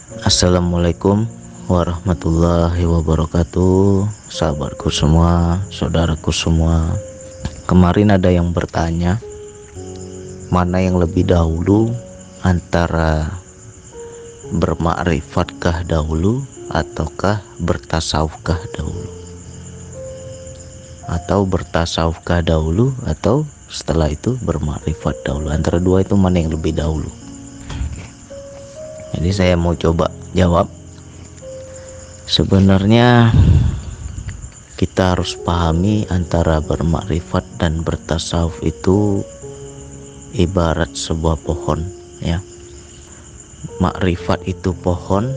Assalamualaikum warahmatullahi wabarakatuh. Sahabatku semua, saudaraku semua. Kemarin ada yang bertanya, mana yang lebih dahulu antara bermakrifatkah dahulu ataukah bertasawufkah dahulu? Atau bertasawufkah dahulu atau setelah itu bermakrifat dahulu? Antara dua itu mana yang lebih dahulu? Jadi saya mau coba jawab. Sebenarnya kita harus pahami antara bermakrifat dan bertasawuf itu ibarat sebuah pohon, ya. Makrifat itu pohon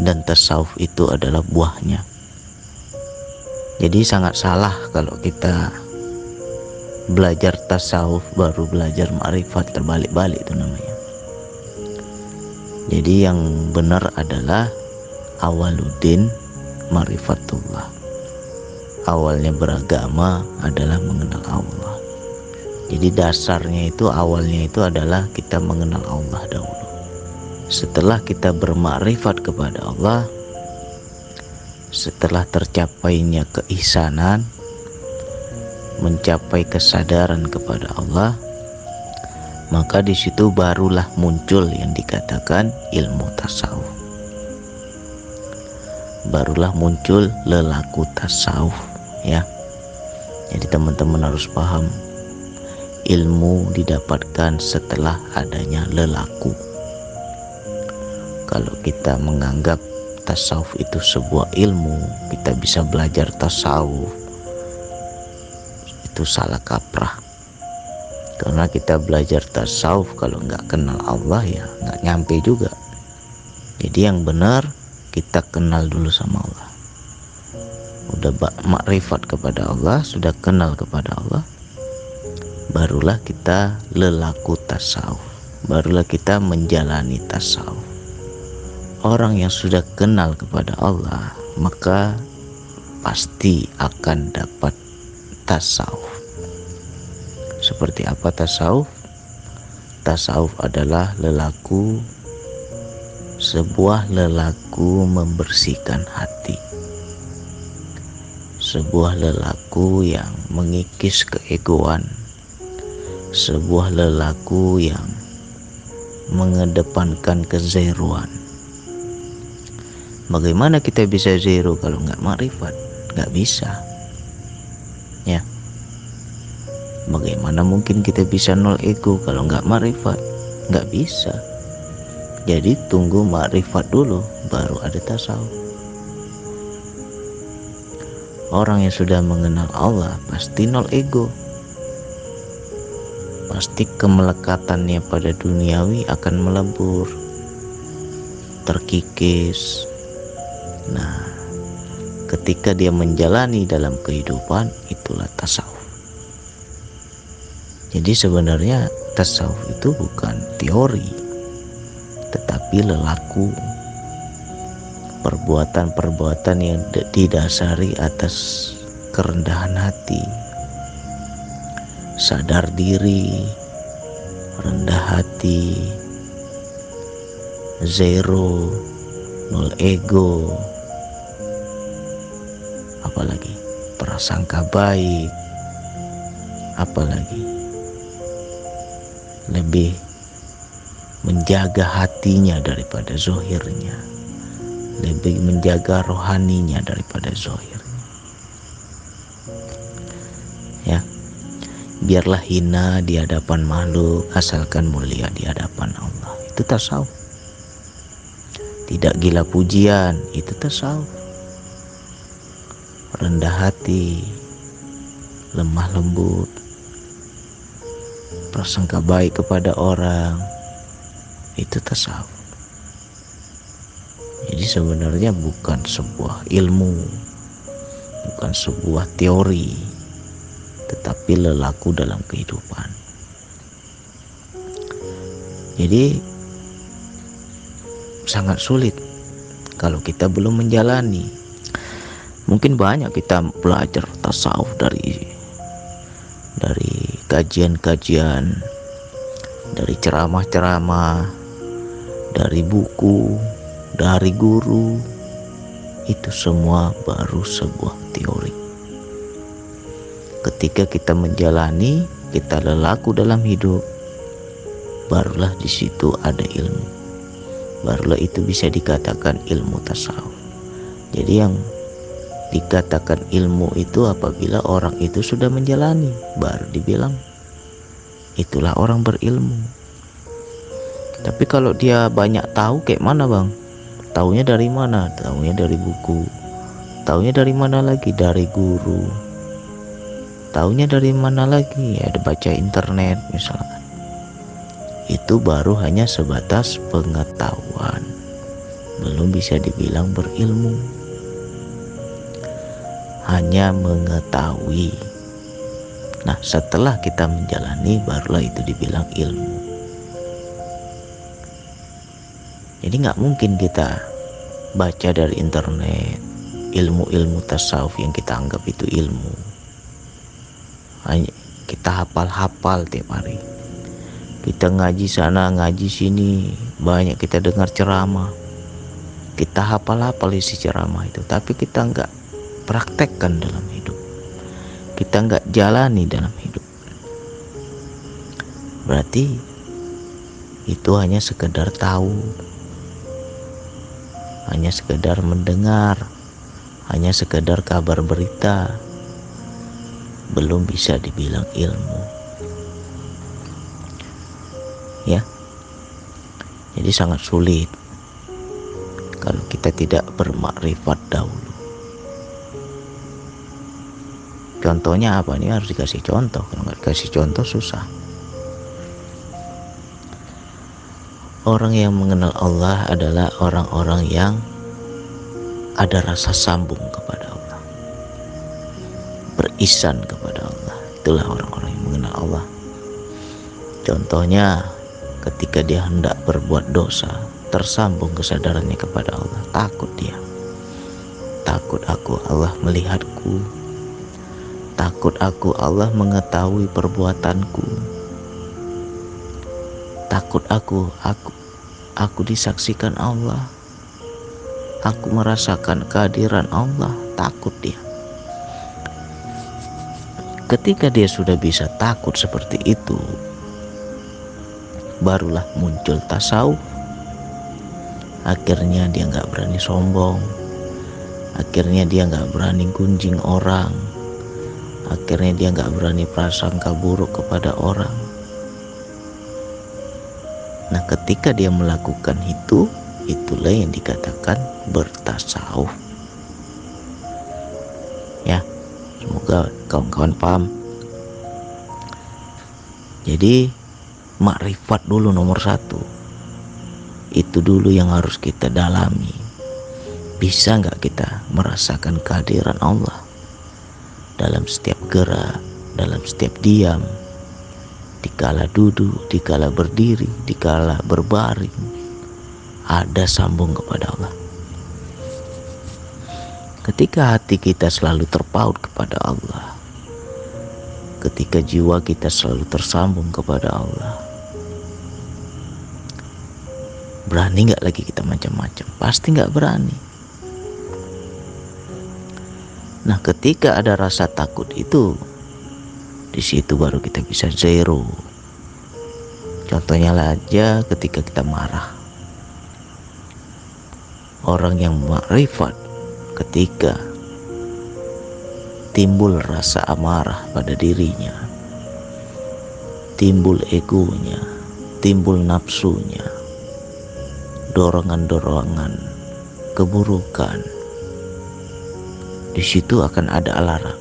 dan tasawuf itu adalah buahnya. Jadi sangat salah kalau kita belajar tasawuf baru belajar makrifat, terbalik-balik itu namanya. Jadi yang benar adalah awaluddin ma'rifatullah. Awalnya beragama adalah mengenal Allah. Jadi dasarnya itu, awalnya itu adalah kita mengenal Allah dahulu. Setelah kita bermakrifat kepada Allah, setelah tercapainya keihsanan, mencapai kesadaran kepada Allah, maka di situ barulah muncul yang dikatakan ilmu tasawuf. Barulah muncul lelaku tasawuf, ya. Jadi teman-teman harus paham, ilmu didapatkan setelah adanya lelaku. Kalau kita menganggap tasawuf itu sebuah ilmu, kita bisa belajar tasawuf, itu salah kaprah. Karena kita belajar tasawuf kalau nggak kenal Allah ya nggak nyampe juga. Jadi yang benar kita kenal dulu sama Allah. Udah makrifat kepada Allah, sudah kenal kepada Allah, barulah kita lelaku tasawuf, barulah kita menjalani tasawuf. Orang yang sudah kenal kepada Allah maka pasti akan dapat tasawuf. Seperti apa tasawuf? Tasawuf adalah lelaku, sebuah lelaku membersihkan hati, sebuah lelaku yang mengikis keegoan, sebuah lelaku yang mengedepankan kezeruan. Bagaimana kita bisa zero kalau nggak makrifat? Nggak bisa, ya. Bagaimana mungkin kita bisa nol ego kalau nggak makrifat? Nggak bisa. Jadi tunggu makrifat dulu, baru ada tasawuf. Orang yang sudah mengenal Allah pasti nol ego. Pasti kemelekatannya pada duniawi akan melebur, terkikis. Nah, ketika dia menjalani dalam kehidupan, itulah tasawuf. Jadi sebenarnya tasawuf itu bukan teori, tetapi lelaku, perbuatan-perbuatan yang didasari atas kerendahan hati, sadar diri, rendah hati, zero, nol ego, apalagi prasangka baik, apalagi lebih menjaga hatinya daripada zohirnya, lebih menjaga rohaninya daripada zohirnya, ya. Biarlah hina di hadapan makhluk, asalkan mulia di hadapan Allah. Itu tasawuf. Tidak gila pujian, itu tasawuf. Rendah hati, lemah lembut, prasangka baik kepada orang, itu tasawuf. Jadi sebenarnya bukan sebuah ilmu, bukan sebuah teori, tetapi lelaku dalam kehidupan. Jadi sangat sulit kalau kita belum menjalani. Mungkin banyak kita belajar tasawuf dari kajian-kajian, dari ceramah-ceramah, dari buku, dari guru, itu semua baru sebuah teori. Ketika kita menjalani, kita lelaku dalam hidup, barulah di situ ada ilmu. Barulah itu bisa dikatakan ilmu tasawuf. Jadi yang dikatakan ilmu itu apabila orang itu sudah menjalani, baru dibilang itulah orang berilmu. Tapi kalau dia banyak tahu, kayak mana bang? Taunya dari mana? Taunya dari buku. Taunya dari mana lagi? Dari guru. Taunya dari mana lagi? Ya, ada baca internet misalkan. Itu baru hanya sebatas pengetahuan, belum bisa dibilang berilmu. Hanya mengetahui. Nah, setelah kita menjalani, barulah itu dibilang ilmu. Jadi nggak mungkin kita baca dari internet ilmu-ilmu tasawuf yang kita anggap itu ilmu. Hanya kita hafal-hafal tiap hari. Kita ngaji sana, ngaji sini, banyak kita dengar ceramah. Kita hafal-hafal isi ceramah itu, tapi kita nggak praktekkan dalam hidup. Kita nggak jalani dalam hidup. Berarti itu hanya sekedar tahu, hanya sekedar mendengar, hanya sekedar kabar berita, belum bisa dibilang ilmu. Ya, jadi sangat sulit kalau kita tidak bermakrifat dahulu. Contohnya apa? Ini harus dikasih contoh. Kalau nggak dikasih contoh susah. Orang yang mengenal Allah adalah orang-orang yang ada rasa sambung kepada Allah, berisan kepada Allah. Itulah orang-orang yang mengenal Allah. Contohnya ketika dia hendak berbuat dosa, tersambung kesadarannya kepada Allah. Takut dia. Takut aku, Allah melihatku. Takut aku, Allah mengetahui perbuatanku. Takut aku disaksikan Allah. Aku merasakan kehadiran Allah. Takut dia. Ketika dia sudah bisa takut seperti itu, barulah muncul tasawuf. Akhirnya dia nggak berani sombong. Akhirnya dia nggak berani gunjing orang. Akhirnya dia nggak berani prasangka buruk kepada orang. Nah, ketika dia melakukan itu, itulah yang dikatakan bertasawuf. Ya, semoga kawan-kawan paham. Jadi makrifat dulu nomor satu. Itu dulu yang harus kita dalami. Bisa nggak kita merasakan kehadiran Allah dalam setiap gerak, dalam setiap diam, dikala duduk, dikala berdiri, dikala berbaring, ada sambung kepada Allah. Ketika hati kita selalu terpaut kepada Allah, ketika jiwa kita selalu tersambung kepada Allah, berani nggak lagi kita macam-macam? Pasti nggak berani. Nah, ketika ada rasa takut itu, di situ baru kita bisa zero. Contohnya aja ketika kita marah. Orang yang makrifat ketika timbul rasa amarah pada dirinya, timbul egonya, timbul nafsunya, dorongan-dorongan keburukan, di situ akan ada alarm.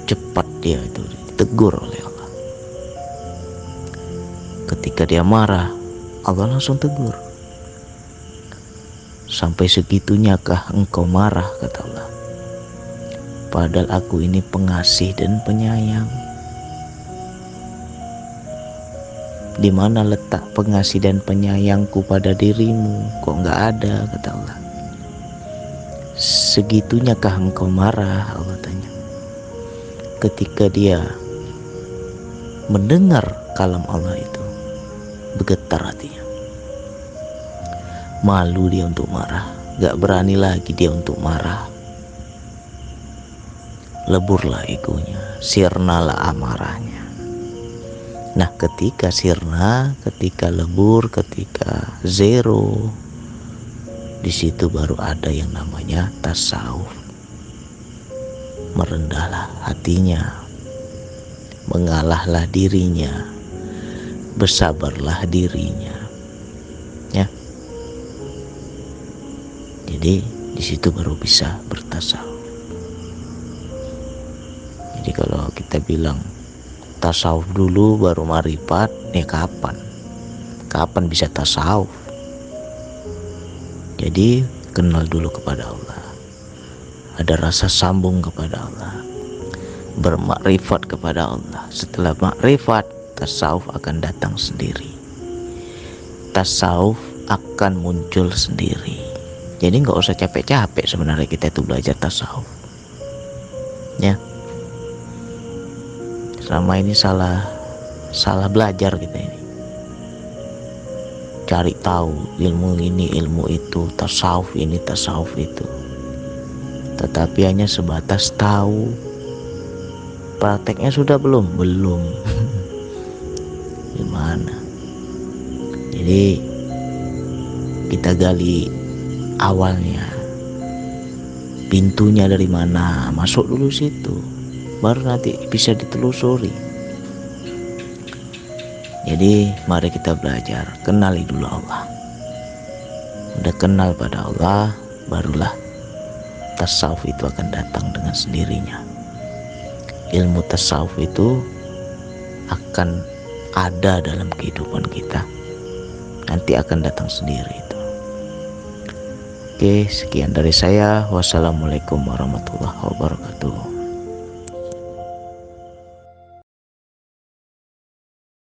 Cepat dia itu ditegur oleh Allah. Ketika dia marah, Allah langsung tegur. Sampai segitunyakah engkau marah, kata Allah. Padahal aku ini pengasih dan penyayang. Di mana letak pengasih dan penyayangku pada dirimu? Kok nggak ada, kata Allah. Segitunyakah engkau marah, Allah tanya. Ketika dia mendengar kalam Allah itu, bergetar hatinya. Malu dia untuk marah, gak berani lagi dia untuk marah. Leburlah egonya, sirnalah amarahnya. Nah, ketika sirna, ketika lebur, ketika zero, di situ baru ada yang namanya tasawuf. Merendahlah hatinya, mengalahlah dirinya, bersabarlah dirinya. Ya. Jadi di situ baru bisa bertasawuf. Jadi kalau kita bilang tasawuf dulu baru marifat, ya kapan? Kapan bisa tasawuf? Jadi kenal dulu kepada Allah, ada rasa sambung kepada Allah, bermakrifat kepada Allah. Setelah makrifat, tasawuf akan datang sendiri. Tasawuf akan muncul sendiri. Jadi nggak usah capek-capek sebenarnya kita itu belajar tasawuf. Ya. Selama ini salah belajar kita ini. Cari tahu ilmu ini, ilmu itu, tasawuf ini, tasawuf itu. Tetapi hanya sebatas tahu. Prakteknya sudah belum? Belum. Gimana? Jadi kita gali awalnya, pintunya dari mana, masuk dulu situ, baru nanti bisa ditelusuri. Jadi mari kita belajar, kenali dulu Allah. Udah kenal pada Allah, barulah tasawuf itu akan datang dengan sendirinya. Ilmu tasawuf itu akan ada dalam kehidupan kita, nanti akan datang sendiri itu. Oke, sekian dari saya. Wassalamualaikum warahmatullahi wabarakatuh.